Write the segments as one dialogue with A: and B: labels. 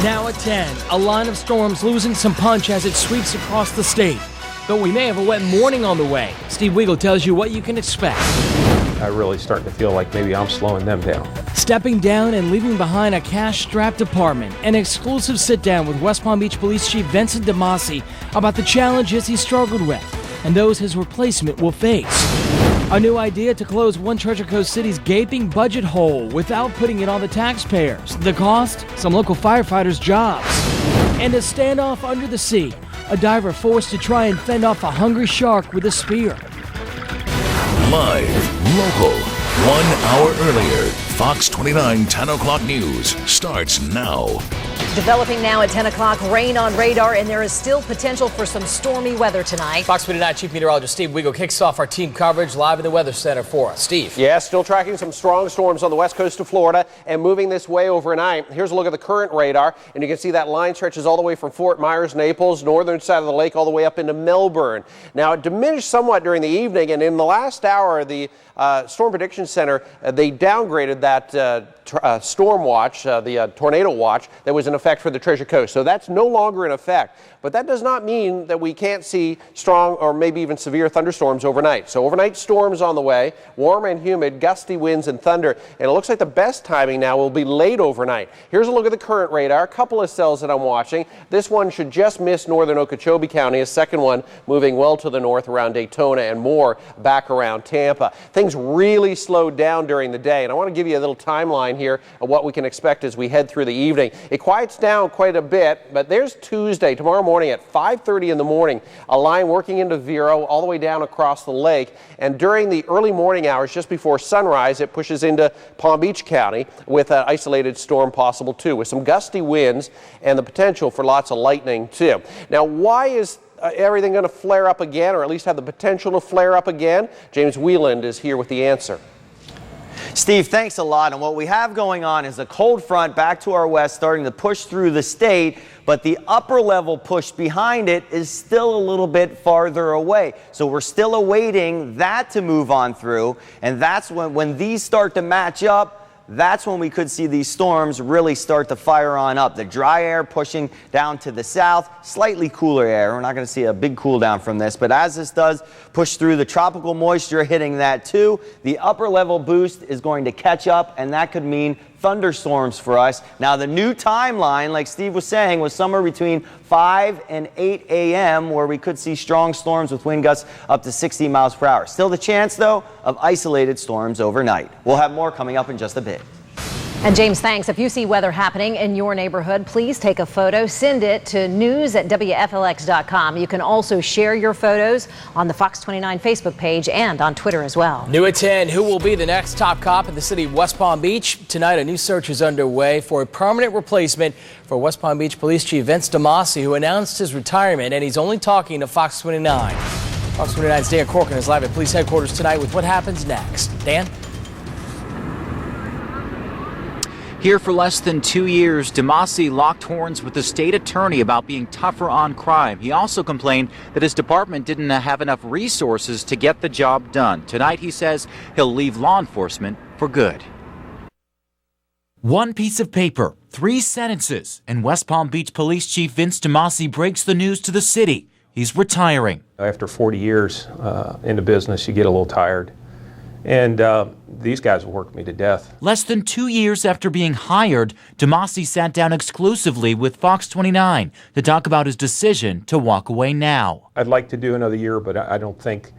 A: Now at 10, a line of storms losing some punch as it sweeps across the state. But we may have a wet morning on the way. Steve Weigel tells you what you can expect.
B: I'm really starting to feel like maybe I'm slowing them down.
A: Stepping down and leaving behind a cash-strapped apartment. An exclusive sit-down with West Palm Beach Police Chief Vincent DeMasi about the challenges he struggled with and those his replacement will face. A new idea to close one Treasure Coast City's gaping budget hole without putting it on the taxpayers. The cost? Some local firefighters' jobs. And a standoff under the sea. A diver forced to try and fend off a hungry shark with a spear.
C: Live, local, 1 hour earlier. Fox 29 10 o'clock news starts now.
D: Developing now at 10 o'clock, rain on radar, and there is still potential for some stormy weather tonight.
E: Fox 29 Chief Meteorologist Steve Weigel kicks off our team coverage live in the Weather Center for us. Steve.
F: Yeah, still tracking some strong storms on the west coast of Florida and moving this way overnight. Here's a look at the current radar, and you can see that line stretches all the way from Fort Myers, Naples, northern side of the lake, all the way up into Melbourne. Now, it diminished somewhat during the evening, and in the last hour, the Storm Prediction Center, they downgraded that storm watch, the tornado watch that was in effect for the Treasure Coast. So that's no longer in effect. But that does not mean that we can't see strong or maybe even severe thunderstorms overnight. So overnight storms on the way, warm and humid, gusty winds and thunder. And it looks like the best timing now will be late overnight. Here's a look at the current radar. A couple of cells that I'm watching. This one should just miss northern Okeechobee County. A second one moving well to the north around Daytona and more back around Tampa. Things really slowed down during the day. And I want to give you a little timeline here of what we can expect as we head through the evening. It quiets down quite a bit, but there's Tuesday, tomorrow morning at 5:30 in the morning, a line working into Vero all the way down across the lake. And during the early morning hours, just before sunrise, it pushes into Palm Beach County with an isolated storm possible too, with some gusty winds and the potential for lots of lightning too. Now, why is everything going to flare up again, or at least have the potential to flare up again? James Wieland is here with the answer.
G: Steve, thanks a lot. And what we have going on is a cold front back to our west starting to push through the state, but the upper level push behind it is still a little bit farther away. So we're still awaiting that to move on through. And that's when these start to match up, that's when we could see these storms really start to fire on up. The dry air pushing down to the south, slightly cooler air. We're not going to see a big cool down from this, but as this does push through, the tropical moisture hitting that too, the upper level boost is going to catch up, and that could mean thunderstorms for us. Now, the new timeline, like Steve was saying, was somewhere between 5 and 8 a.m. where we could see strong storms with wind gusts up to 60 miles per hour. Still the chance, though, of isolated storms overnight. We'll have more coming up in just a bit.
D: And James, thanks. If you see weather happening in your neighborhood, please take a photo, send it to news@wflx.com. You can also share your photos on the Fox 29 Facebook page and on Twitter as well.
E: New at 10, who will be the next top cop in the city of West Palm Beach? Tonight, a new search is underway for a permanent replacement for West Palm Beach Police Chief Vince DeMasi, who announced his retirement, and he's only talking to Fox 29. Fox 29's Dan Corcoran is live at police headquarters tonight with what happens next. Dan?
H: Here for less than 2 years, DeMasi locked horns with the state attorney about being tougher on crime. He also complained that his department didn't have enough resources to get the job done. Tonight, he says he'll leave law enforcement for good. One piece of paper, 3 sentences, and West Palm Beach Police Chief Vince DeMasi breaks the news to the city. He's retiring.
B: After 40 years in the business, you get a little tired. And these guys will work me to death.
H: Less than 2 years after being hired, DeMasi sat down exclusively with Fox 29 to talk about his decision to walk away now.
B: I'd like to do another year, but I don't think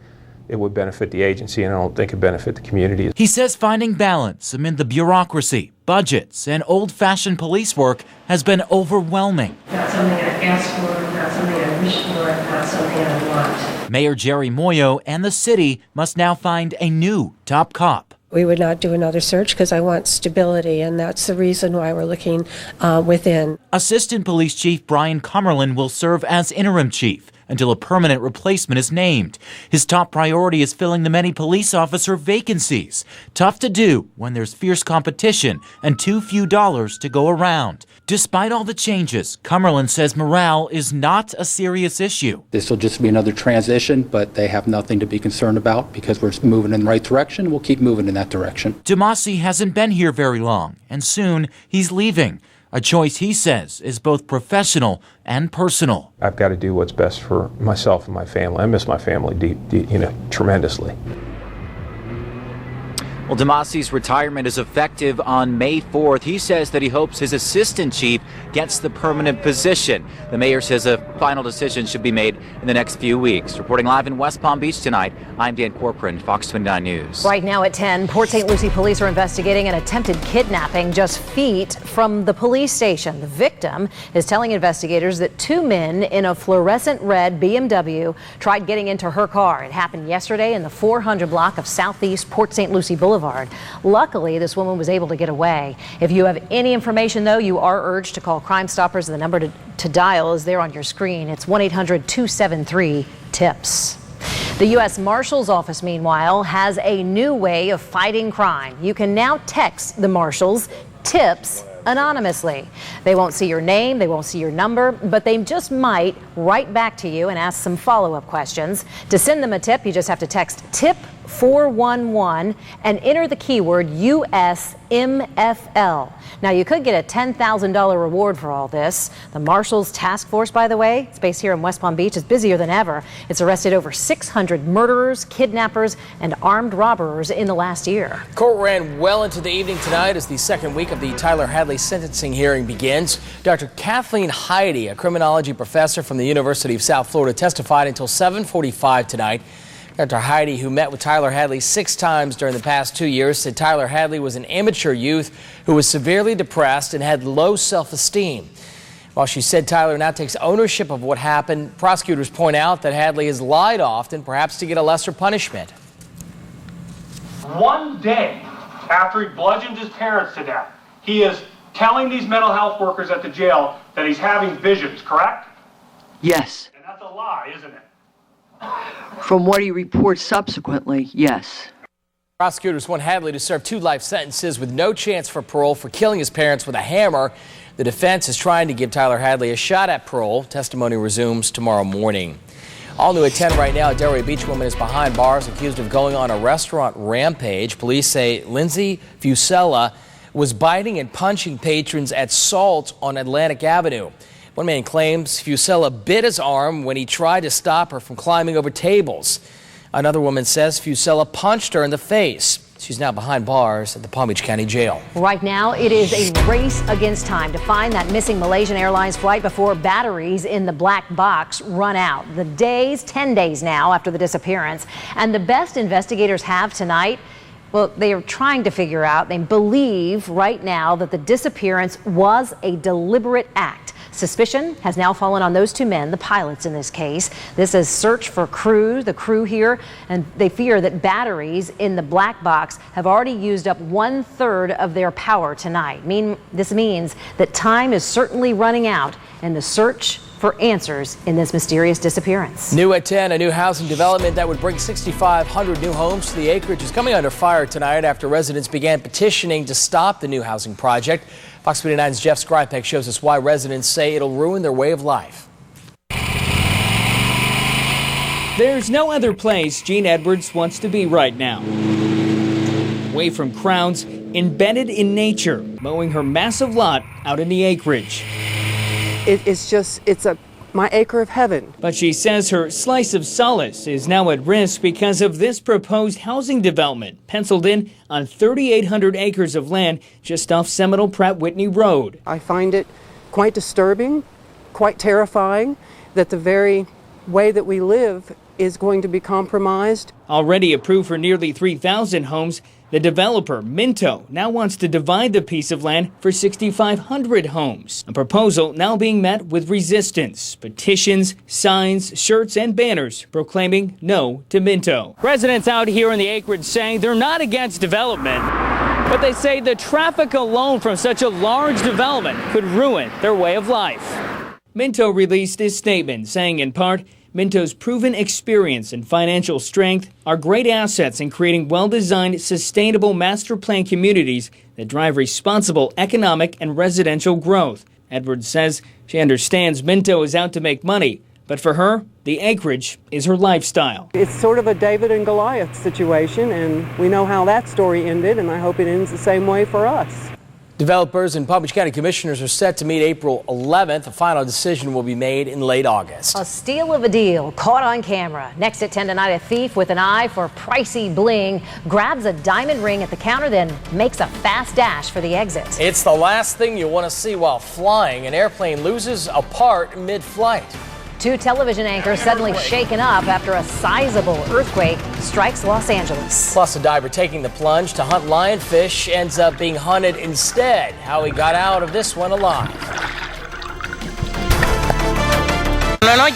B: it would benefit the agency, and I don't think it would benefit the community.
H: He says finding balance amid the bureaucracy, budgets, and old-fashioned police work has been overwhelming.
I: Not something I asked for, not something I wish for, not something I want.
H: Mayor Jerry Moyo and the city must now find a new top cop.
I: We would not do another search because I want stability, and that's the reason why we're looking within.
H: Assistant Police Chief Brian Cummerland will serve as interim chief until a permanent replacement is named. His top priority is filling the many police officer vacancies. Tough to do when there's fierce competition and too few dollars to go around. Despite all the changes, Cummerland says morale is not a serious issue.
J: This will just be another transition, but they have nothing to be concerned about because we're moving in the right direction. We'll keep moving in that direction.
H: DeMasi hasn't been here very long, and soon he's leaving. a choice he says is both professional and personal.
B: I've got to do what's best for myself and my family. I miss my family tremendously.
H: Well, DeMassi's retirement is effective on May 4th. He says that he hopes his assistant chief gets the permanent position. The mayor says a final decision should be made in the next few weeks. Reporting live in West Palm Beach tonight, I'm Dan Corcoran, Fox 29 News.
D: Right now at 10, Port St. Lucie police are investigating an attempted kidnapping just feet from the police station. The victim is telling investigators that two men in a fluorescent red BMW tried getting into her car. It happened yesterday in the 400 block of Southeast Port St. Lucie Boulevard. Luckily, this woman was able to get away. If you have any information, though, you are urged to call Crime Stoppers. The number to dial is there on your screen. It's 1-800-273-TIPS. The U.S. Marshal's Office, meanwhile, has a new way of fighting crime. You can now text the Marshals tips anonymously. They won't see your name, they won't see your number, but they just might write back to you and ask some follow-up questions. To send them a tip, you just have to text tip 411 and enter the keyword USMFL. Now, you could get a $10,000 reward for all this. The Marshals Task Force, by the way, it's based here in West Palm Beach, is busier than ever. It's arrested over 600 murderers, kidnappers, and armed robbers in the last year.
E: Court ran well into the evening tonight as the second week of the Tyler Hadley sentencing hearing begins. Dr. Kathleen Heidi, a criminology professor from the University of South Florida, testified until 7:45 tonight. Dr. Heidi, who met with Tyler Hadley 6 times during the past 2 years, said Tyler Hadley was an immature youth who was severely depressed and had low self-esteem. While she said Tyler now takes ownership of what happened, prosecutors point out that Hadley has lied often, perhaps to get a lesser punishment.
K: One day after he bludgeoned his parents to death, he is telling these mental health workers at the jail that he's having visions, correct?
L: Yes.
K: And that's a lie, isn't it?
L: From what he reports subsequently, yes.
E: Prosecutors want Hadley to serve 2 life sentences with no chance for parole for killing his parents with a hammer. The defense is trying to give Tyler Hadley a shot at parole. Testimony resumes tomorrow morning. All new at 10 right now, a Delray Beach woman is behind bars accused of going on a restaurant rampage. Police say Lindsay Fusella was biting and punching patrons at Salt on Atlantic Avenue. One man claims Fusella bit his arm when he tried to stop her from climbing over tables. Another woman says Fusella punched her in the face. She's now behind bars at the Palm Beach County Jail.
D: Right now, it is a race against time to find that missing Malaysian Airlines flight before batteries in the black box run out. 10 days now after the disappearance. And the best investigators have tonight, well, they are trying to figure out, they believe right now that the disappearance was a deliberate act. Suspicion has now fallen on those 2 men, the pilots in this case. This is search for the crew here, and they fear that batteries in the black box have already used up 1/3 of their power tonight. This means that time is certainly running out in the search for answers in this mysterious disappearance.
E: New at 10, a new housing development that would bring 6,500 new homes to the acreage is coming under fire tonight after residents began petitioning to stop the new housing project. Fox 29's Jeff Skrypek shows us why residents say it'll ruin their way of life.
M: There's no other place Gene Edwards wants to be right now. Away from crowds, embedded in nature, mowing her massive lot out in the acreage.
N: It's my acre of heaven.
M: But she says her slice of solace is now at risk because of this proposed housing development penciled in on 3,800 acres of land just off Seminole Pratt Whitney Road.
N: I find it quite disturbing, quite terrifying that the very way that we live is going to be compromised.
M: Already approved for nearly 3,000 homes, the developer, Minto, now wants to divide the piece of land for 6,500 homes. A proposal now being met with resistance. Petitions, signs, shirts, and banners proclaiming no to Minto. Residents out here in the acreage saying they're not against development, but they say the traffic alone from such a large development could ruin their way of life. Minto released this statement saying in part, Minto's proven experience and financial strength are great assets in creating well-designed, sustainable master plan communities that drive responsible economic and residential growth. Edwards says she understands Minto is out to make money, but for her, the acreage is her lifestyle.
N: It's sort of a David and Goliath situation, and we know how that story ended, and I hope it ends the same way for us.
E: Developers and Palm Beach County commissioners are set to meet April 11th. A final decision will be made in late August.
D: A steal of a deal caught on camera. Next at 10 tonight, a thief with an eye for pricey bling grabs a diamond ring at the counter, then makes a fast dash for the exit.
E: It's the last thing you want to see while flying. An airplane loses a part mid-flight.
D: 2 television anchors suddenly shaken up after a sizable earthquake strikes Los Angeles.
E: Plus, a diver taking the plunge to hunt lionfish ends up being hunted instead. How he got out of this one alive.